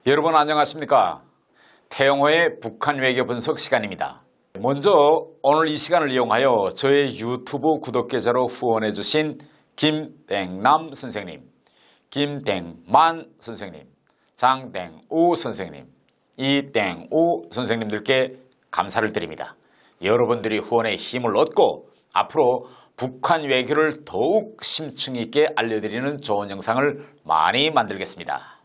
여러분 안녕하십니까? 태영호의 북한 외교 분석 시간입니다. 먼저 오늘 이 시간을 이용하여 저의 유튜브 구독 계좌로 후원해 주신 김땡남 선생님, 김땡만 선생님, 장땡우 선생님, 이땡우 선생님들께 감사를 드립니다. 여러분들이 후원의 힘을 얻고 앞으로 북한 외교를 더욱 심층 있게 알려드리는 좋은 영상을 많이 만들겠습니다.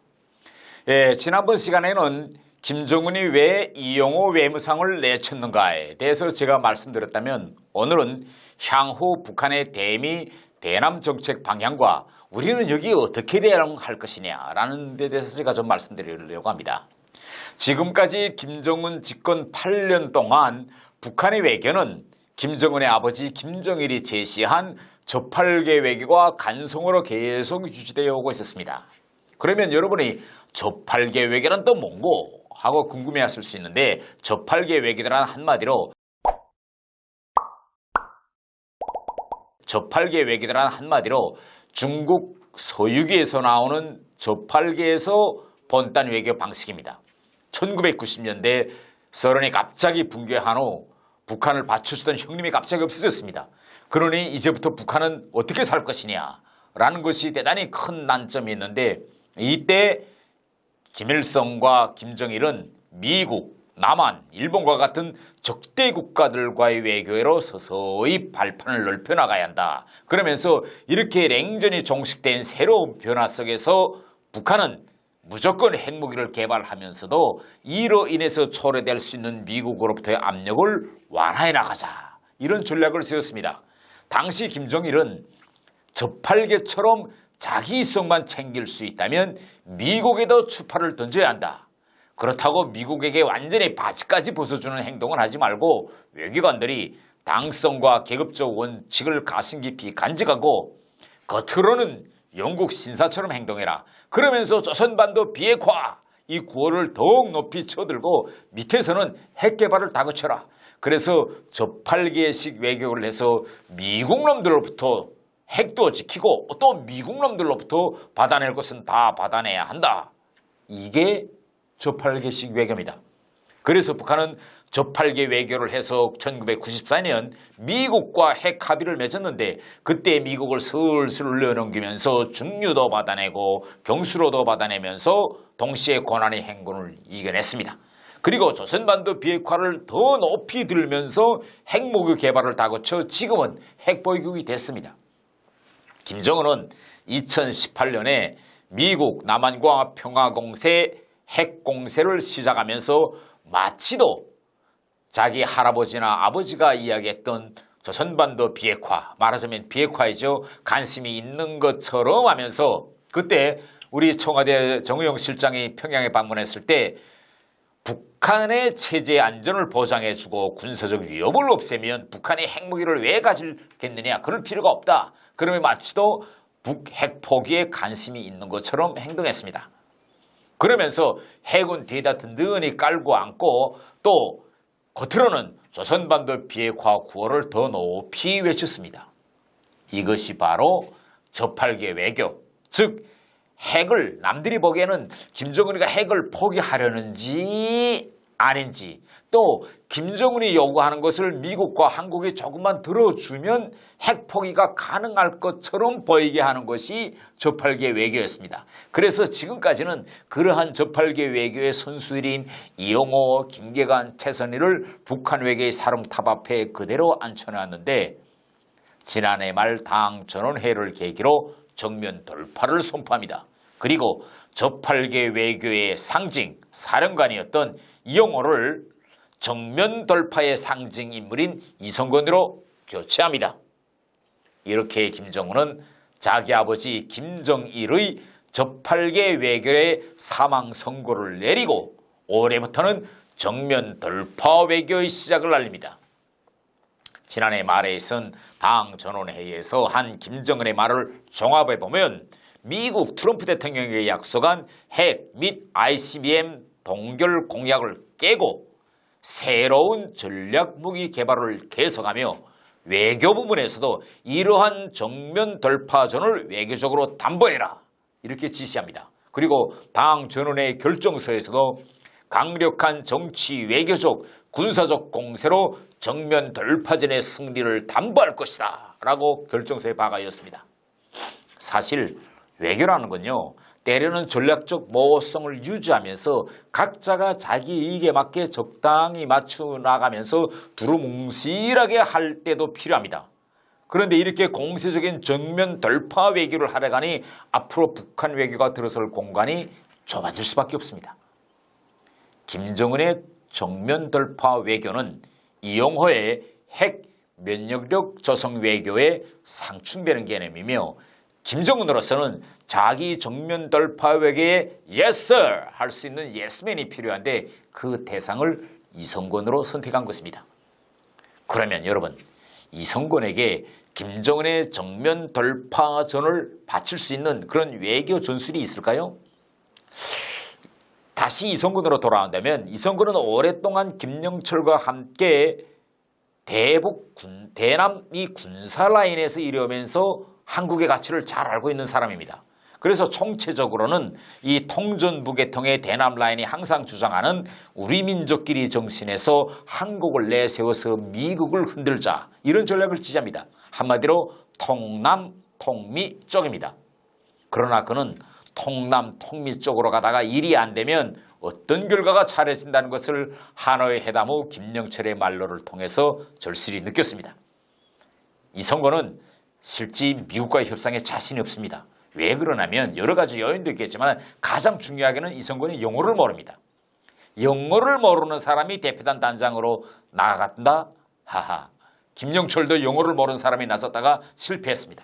지난번 시간에는 김정은이 왜 이용호 외무상을 내쳤는가에 대해서 제가 말씀드렸다면 오늘은 향후 북한의 대미 대남 정책 방향과 우리는 여기 어떻게 대응할 것이냐라는 데 대해서 제가 좀 말씀드리려고 합니다. 지금까지 김정은 집권 8년 동안 북한의 외교는 김정은의 아버지 김정일이 제시한 저팔계 외교가 간송으로 계속 유지되어 오고 있었습니다. 그러면 여러분이 저팔계 외교란 또 뭔고? 하고 궁금해하실 수 있는데 저팔계 외교란 한마디로 중국 서유기에서 나오는 저팔계에서 본딴 외교 방식입니다. 1990년대 소련이 갑자기 붕괴한 후 북한을 받쳐주던 형님이 갑자기 없어졌습니다. 그러니 이제부터 북한은 어떻게 살 것이냐 라는 것이 대단히 큰 난점이 있는데 이때 김일성과 김정일은 미국, 남한, 일본과 같은 적대 국가들과의 외교로 서서히 발판을 넓혀나가야 한다. 그러면서 이렇게 냉전이 종식된 새로운 변화 속에서 북한은 무조건 핵무기를 개발하면서도 이로 인해서 초래될 수 있는 미국으로부터의 압력을 완화해 나가자. 이런 전략을 세웠습니다. 당시 김정일은 저팔계처럼 자기 이성만 챙길 수 있다면 미국에도 추파를 던져야 한다. 그렇다고 미국에게 완전히 바지까지 벗어주는 행동을 하지 말고 외교관들이 당성과 계급적 원칙을 가슴 깊이 간직하고 겉으로는 영국 신사처럼 행동해라. 그러면서 조선반도 비핵화 이 구호를 더욱 높이 쳐들고 밑에서는 핵 개발을 다그쳐라. 그래서 저팔계식 외교를 해서 미국 놈들로부터 핵도 지키고 또 미국 놈들로부터 받아낼 것은 다 받아내야 한다. 이게 저팔계식 외교입니다. 그래서 북한은 저팔계 외교를 해서 1994년 미국과 핵 합의를 맺었는데 그때 미국을 슬슬 올려넘기면서 중유도 받아내고 경수로도 받아내면서 동시에 고난의 행군을 이겨냈습니다. 그리고 조선반도 비핵화를 더 높이 들면서 핵무기 개발을 다그쳐 지금은 핵보유국이 됐습니다. 김정은은 2018년에 미국 남한과 평화공세 핵공세를 시작하면서 마치도 자기 할아버지나 아버지가 이야기했던 조선반도 비핵화, 말하자면 비핵화이죠. 관심이 있는 것처럼 하면서 그때 우리 청와대 정의용 실장이 평양에 방문했을 때 북한의 체제 안전을 보장해주고 군사적 위협을 없애면 북한이 핵무기를 왜 가질겠느냐. 그럴 필요가 없다. 그러면 마치도 북핵 포기에 관심이 있는 것처럼 행동했습니다. 그러면서 핵은 뒤에다 든든히 깔고 앉고 또 겉으로는 조선반도 비핵화 구호를 더 높이 외쳤습니다. 이것이 바로 저팔계 외교, 즉 핵을 남들이 보기에는 김정은이가 핵을 포기하려는지 아닌지 또 김정은이 요구하는 것을 미국과 한국이 조금만 들어주면 핵 포기가 가능할 것처럼 보이게 하는 것이 저팔계 외교였습니다. 그래서 지금까지는 그러한 저팔계 외교의 선수들인 이용호, 김계관, 최선희를 북한 외교의 사령탑 앞에 그대로 앉혀놨는데 지난해 말 당 전원회의를 계기로 정면 돌파를 선포합니다. 그리고 저팔계 외교의 상징, 사령관이었던 이용호를 정면 돌파의 상징 인물인 이성건으로 교체합니다. 이렇게 김정은은 자기 아버지 김정일의 저팔계 외교의 사망 선고를 내리고 올해부터는 정면 돌파 외교의 시작을 알립니다. 지난해 말에 있은 당 전원회의에서 한 김정은의 말을 종합해보면 미국 트럼프 대통령에게 약속한 핵 및 ICBM 동결 공약을 깨고 새로운 전략무기 개발을 계속하며 외교 부문에서도 이러한 정면 돌파전을 외교적으로 담보해라 이렇게 지시합니다. 그리고 당 전원의 결정서에서도 강력한 정치, 외교적, 군사적 공세로 정면 돌파전의 승리를 담보할 것이다 라고 결정서에 박아였습니다. 사실 외교라는 건요, 때로는 전략적 모호성을 유지하면서 각자가 자기 이익에 맞게 적당히 맞춰 나가면서 두루뭉실하게 할 때도 필요합니다. 그런데 이렇게 공세적인 정면 돌파 외교를 하려 하니 앞으로 북한 외교가 들어설 공간이 좁아질 수밖에 없습니다. 김정은의 정면 돌파 외교는 이용호의 핵 면역력 조성 외교에 상충되는 개념이며, 김정은으로서는 자기 정면 돌파 외교에 yes sir 할 수 있는 예스맨이 필요한데 그 대상을 이성건으로 선택한 것입니다. 그러면 여러분, 이성건에게 김정은의 정면 돌파전을 바칠 수 있는 그런 외교 전술이 있을까요? 다시 이성건으로 돌아온다면, 이성건은 오랫동안 김영철과 함께 대남이 군사 라인에서 이루면서 한국의 가치를 잘 알고 있는 사람입니다. 그래서 총체적으로는 이 통전부계통의 대남 라인이 항상 주장하는 우리 민족끼리 정신에서 한국을 내세워서 미국을 흔들자, 이런 전략을 지지합니다. 한마디로 통남, 통미 쪽입니다. 그러나 그는 통남, 통미 쪽으로 가다가 일이 안 되면 어떤 결과가 차려진다는 것을 하노이 회담 후 김영철의 말로를 통해서 절실히 느꼈습니다. 이성건은 실제 미국과의 협상에 자신이 없습니다. 왜 그러냐면 여러 가지 요인도 있겠지만 가장 중요하게는 이성건이 영어를 모릅니다. 영어를 모르는 사람이 대표단 단장으로 나간다? 하하. 김영철도 영어를 모르는 사람이 나섰다가 실패했습니다.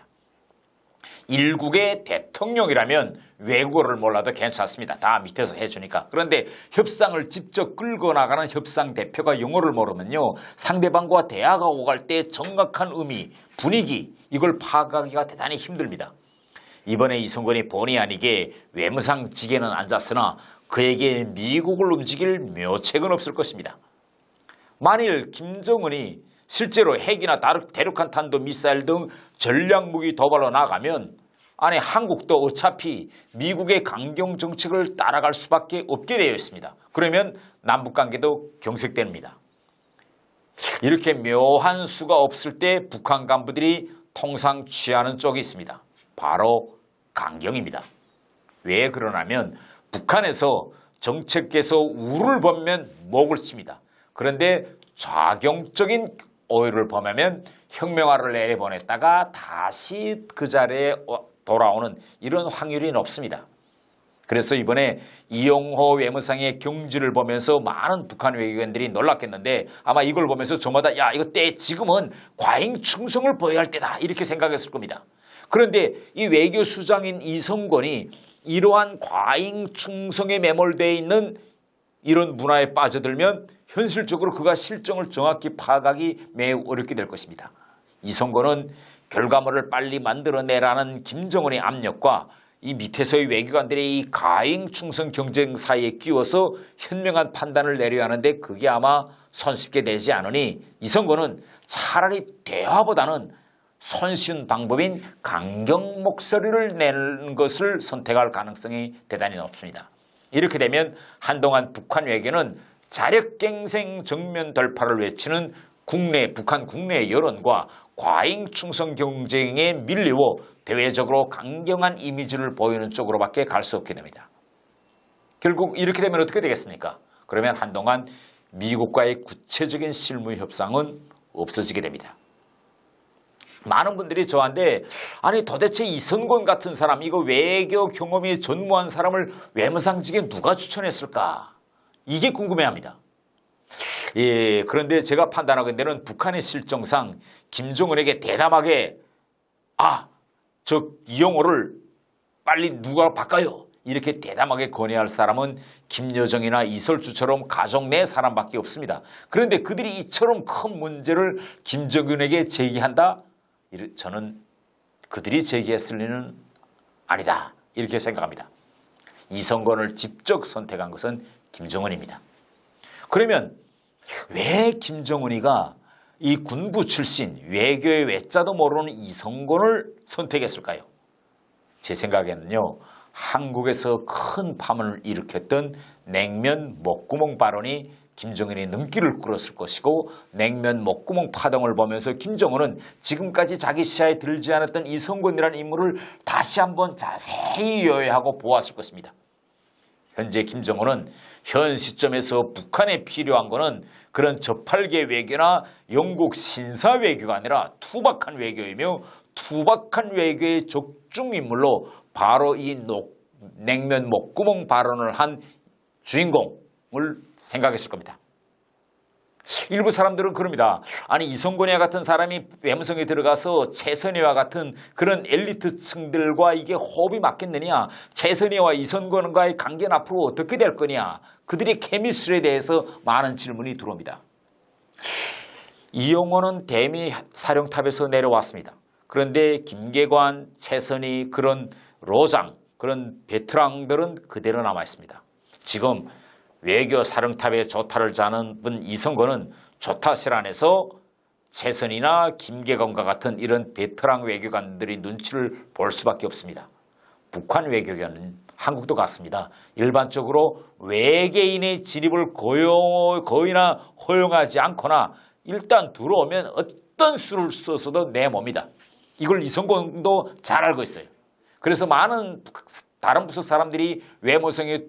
일국의 대통령이라면 외국어를 몰라도 괜찮습니다. 다 밑에서 해주니까. 그런데 협상을 직접 끌고 나가는 협상 대표가 영어를 모르면요, 상대방과 대화가 오갈 때 정확한 의미, 분위기, 이걸 파악하기가 대단히 힘듭니다. 이번에 이성건이 본의 아니게 외무상 직에는 앉았으나 그에게 미국을 움직일 묘책은 없을 것입니다. 만일 김정은이 실제로 핵이나 대륙간 탄도 미사일 등 전략무기 도발로 나가면, 아니 한국도 어차피 미국의 강경 정책을 따라갈 수밖에 없게 되어 있습니다. 그러면 남북관계도 경색됩니다. 이렇게 묘한 수가 없을 때 북한 간부들이 통상 취하는 쪽이 있습니다. 바로 강경입니다. 왜 그러냐면 북한에서 정책에서 우를 범면 목을 칩니다. 그런데 좌경적인 오해를 범하면 혁명화를 내보냈다가 다시 그 자리에 돌아오는 이런 확률이 높습니다. 그래서 이번에 이용호 외무상의 경지를 보면서 많은 북한 외교관들이 놀랐겠는데, 아마 이걸 보면서 저마다 야, 이거 지금은 과잉 충성을 보여야 할 때다, 이렇게 생각했을 겁니다. 그런데 이 외교수장인 이성건이 이러한 과잉 충성에 매몰되어 있는 이런 문화에 빠져들면 현실적으로 그가 실정을 정확히 파악하기 매우 어렵게 될 것입니다. 이성건은 결과물을 빨리 만들어내라는 김정은의 압력과 이 밑에서의 외교관들의 이 가행 충성 경쟁 사이에 끼워서 현명한 판단을 내려야 하는데 그게 아마 손쉽게 되지 않으니 이성건은 차라리 대화보다는 손쉬운 방법인 강경 목소리를 내는 것을 선택할 가능성이 대단히 높습니다. 이렇게 되면 한동안 북한 외교는 자력갱생 정면 돌파를 외치는 북한 국내 여론과 과잉 충성 경쟁에 밀리고 대외적으로 강경한 이미지를 보이는 쪽으로밖에 갈 수 없게 됩니다. 결국 이렇게 되면 어떻게 되겠습니까? 그러면 한동안 미국과의 구체적인 실무 협상은 없어지게 됩니다. 많은 분들이 저한테 아니 도대체 이성건 같은 사람, 이거 외교 경험이 전무한 사람을 외무상직에 누가 추천했을까? 이게 궁금해합니다. 예, 그런데 제가 판단하건대는 북한의 실정상 김정은에게 대담하게 저 이용호를 빨리 누가 바꿔요, 이렇게 대담하게 권해야 할 사람은 김여정이나 이설주처럼 가족 내 사람밖에 없습니다. 그런데 그들이 이처럼 큰 문제를 김정은에게 제기한다? 저는 그들이 제기했을 리는 아니다, 이렇게 생각합니다. 이성건을 직접 선택한 것은 김정은입니다. 그러면 왜 김정은이가 이 군부 출신 외교의 외자도 모르는 이성건을 선택했을까요? 제 생각에는요, 한국에서 큰 파문을 일으켰던 냉면 목구멍 발언이 김정은의 눈길을 끌었을 것이고, 냉면 목구멍 파동을 보면서 김정은은 지금까지 자기 시야에 들지 않았던 이성건이라는 인물을 다시 한번 자세히 요해하고 보았을 것입니다. 현재 김정은은 현 시점에서 북한에 필요한 것은 그런 저팔계 외교나 영국 신사 외교가 아니라 투박한 외교이며, 투박한 외교의 적중인물로 바로 이 냉면 목구멍 발언을 한 주인공을 생각했을 겁니다. 일부 사람들은 그럽니다. 아니, 이성건이와 같은 사람이 외무성에 들어가서 최선희와 같은 그런 엘리트층들과 이게 호흡이 맞겠느냐, 최선희와 이성건과의 관계는 앞으로 어떻게 될 거냐, 그들의 케미스트리에 대해서 많은 질문이 들어옵니다. 이용호는 대미 사령탑에서 내려왔습니다. 그런데 김계관, 최선희, 그런 로장, 그런 베테랑들은 그대로 남아 있습니다. 지금 외교 사령탑에 조타를 자는 분 이성건은 조타실 안에서 최선희나 김계관과 같은 이런 베테랑 외교관들이 눈치를 볼 수밖에 없습니다. 북한 외교관은 한국도 같습니다. 일반적으로 외계인의 진입을 거의나 허용하지 않거나 일단 들어오면 어떤 수를 써서도 내몹니다. 이걸 이성건도 잘 알고 있어요. 그래서 많은 다른 부서 사람들이 외무성에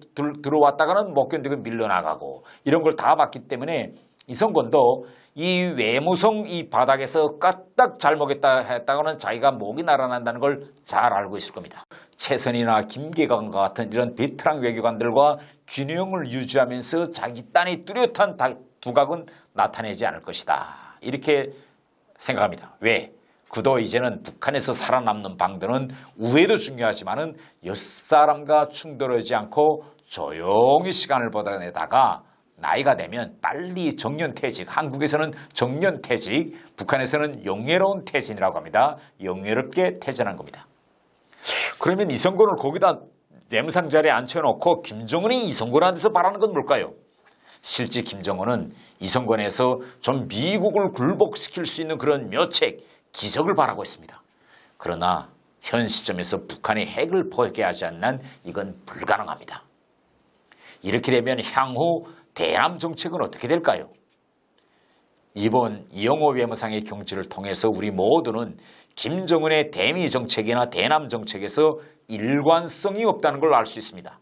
들어왔다가는 못 견디고 밀려나가고 이런 걸 다 봤기 때문에 이성건도 이 외무성 이 바닥에서 까딱 잘못했다 했다가는 자기가 목이 날아난다는 걸 잘 알고 있을 겁니다. 최선희나 김계관과 같은 이런 베테랑 외교관들과 균형을 유지하면서 자기 딴의 뚜렷한 두각은 나타내지 않을 것이다, 이렇게 생각합니다. 왜? 그도 이제는 북한에서 살아남는 방도는 우애도 중요하지만은 옆사람과 충돌하지 않고 조용히 시간을 보내다가 나이가 되면 빨리 정년퇴직, 한국에서는 정년퇴직, 북한에서는 영예로운 퇴진이라고 합니다. 영예롭게 퇴진한 겁니다. 그러면 이성건을 거기다 내무상 자리에 앉혀놓고 김정은이 이성건한테서 바라는 건 뭘까요? 실제 김정은은 이성건에서 좀 미국을 굴복시킬 수 있는 그런 묘책, 기적을 바라고 있습니다. 그러나 현 시점에서 북한이 핵을 포기하지 않는 한 이건 불가능합니다. 이렇게 되면 향후 대남 정책은 어떻게 될까요? 이번 이용호 외무상의 경지를 통해서 우리 모두는 김정은의 대미 정책이나 대남 정책에서 일관성이 없다는 걸 알 수 있습니다.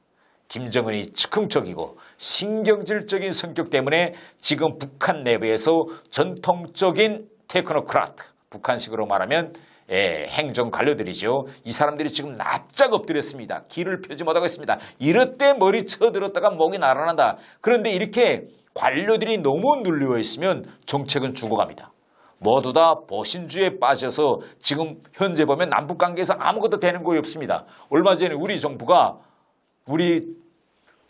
김정은이 즉흥적이고 신경질적인 성격 때문에 지금 북한 내부에서 전통적인 테크노크라트, 북한식으로 말하면 행정 관료들이죠. 이 사람들이 지금 납작 엎드렸습니다. 길을 펴지 못하고 있습니다. 이럴 때 머리 쳐들었다가 목이 날아난다. 그런데 이렇게 관료들이 너무 눌려 있으면 정책은 죽어갑니다. 모두 다 보신주의에 빠져서 지금 현재 보면 남북관계에서 아무것도 되는 거이 없습니다. 얼마 전에 우리 정부가 우리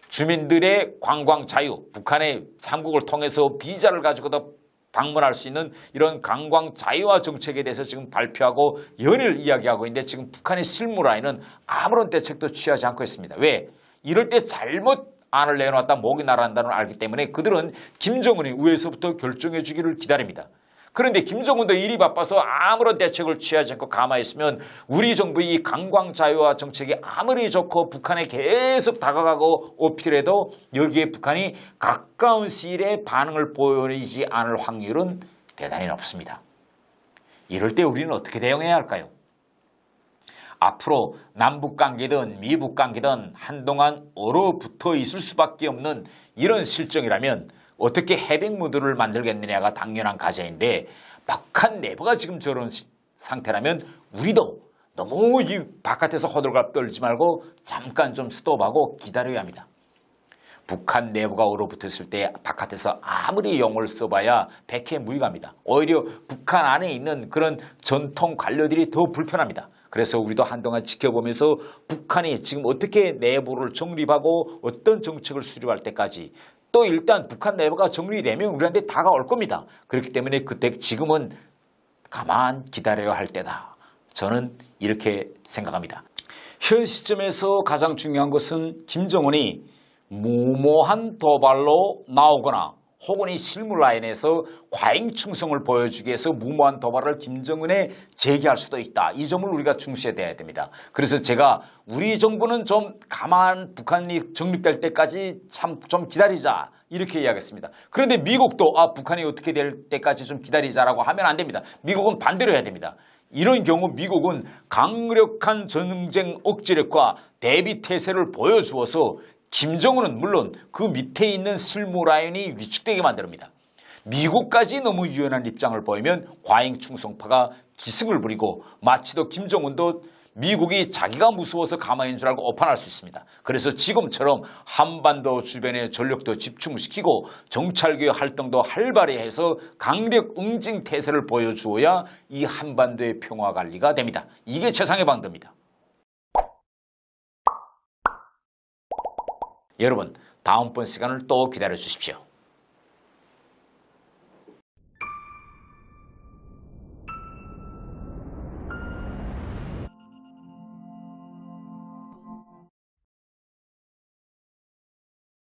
주민들의 관광 자유, 북한의 삼국을 통해서 비자를 가지고도 방문할 수 있는 이런 관광 자유화 정책에 대해서 지금 발표하고 연일 이야기하고 있는데, 지금 북한의 실무 라인은 아무런 대책도 취하지 않고 있습니다. 왜? 이럴 때 잘못 안을 내놓았다 목이 날아간다는 걸 알기 때문에 그들은 김정은이 위에서부터 결정해 주기를 기다립니다. 그런데 김정은도 일이 바빠서 아무런 대책을 취하지 않고 가만히 있으면 우리 정부의 이 관광 자유화 정책이 아무리 좋고 북한에 계속 다가가고 어필해도 여기에 북한이 가까운 시일에 반응을 보이지 않을 확률은 대단히 높습니다. 이럴 때 우리는 어떻게 대응해야 할까요? 앞으로 남북관계든 미북관계든 한동안 얼어붙어 있을 수밖에 없는 이런 실정이라면 어떻게 해빙 무드를 만들겠느냐가 당연한 과제인데, 북한 내부가 지금 저런 상태라면 우리도 너무 이 바깥에서 호들갑 떨지 말고 잠깐 좀 스톱하고 기다려야 합니다. 북한 내부가 얼어붙었을 때 바깥에서 아무리 용어를 써봐야 백해무익합니다. 오히려 북한 안에 있는 그런 전통 관료들이 더 불편합니다. 그래서 우리도 한동안 지켜보면서 북한이 지금 어떻게 내부를 정립하고 어떤 정책을 수립할 때까지, 또 일단 북한 내부가 정리되면 우리한테 다가올 겁니다. 그렇기 때문에 그때 지금은 가만 기다려야 할 때다. 저는 이렇게 생각합니다. 현 시점에서 가장 중요한 것은 김정은이 무모한 도발로 나오거나 혹은 이 실무 라인에서 과잉 충성을 보여주기 위해서 무모한 도발을 김정은에 제기할 수도 있다. 이 점을 우리가 중시해야 됩니다. 그래서 제가 우리 정부는 좀 가만 북한이 정립될 때까지 참 좀 기다리자 이렇게 이야기했습니다. 그런데 미국도 북한이 어떻게 될 때까지 좀 기다리자라고 하면 안 됩니다. 미국은 반대로 해야 됩니다. 이런 경우 미국은 강력한 전쟁 억지력과 대비 태세를 보여주어서 김정은은 물론 그 밑에 있는 실무 라인이 위축되게 만듭니다. 미국까지 너무 유연한 입장을 보이면 과잉 충성파가 기승을 부리고 마치도 김정은도 미국이 자기가 무서워서 가만히 있는 줄 알고 오판할 수 있습니다. 그래서 지금처럼 한반도 주변에 전력도 집중시키고 정찰교육 활동도 활발히 해서 강력 응징 태세를 보여주어야 이 한반도의 평화 관리가 됩니다. 이게 최상의 방도입니다. 여러분, 다음번 시간을 또 기다려 주십시오.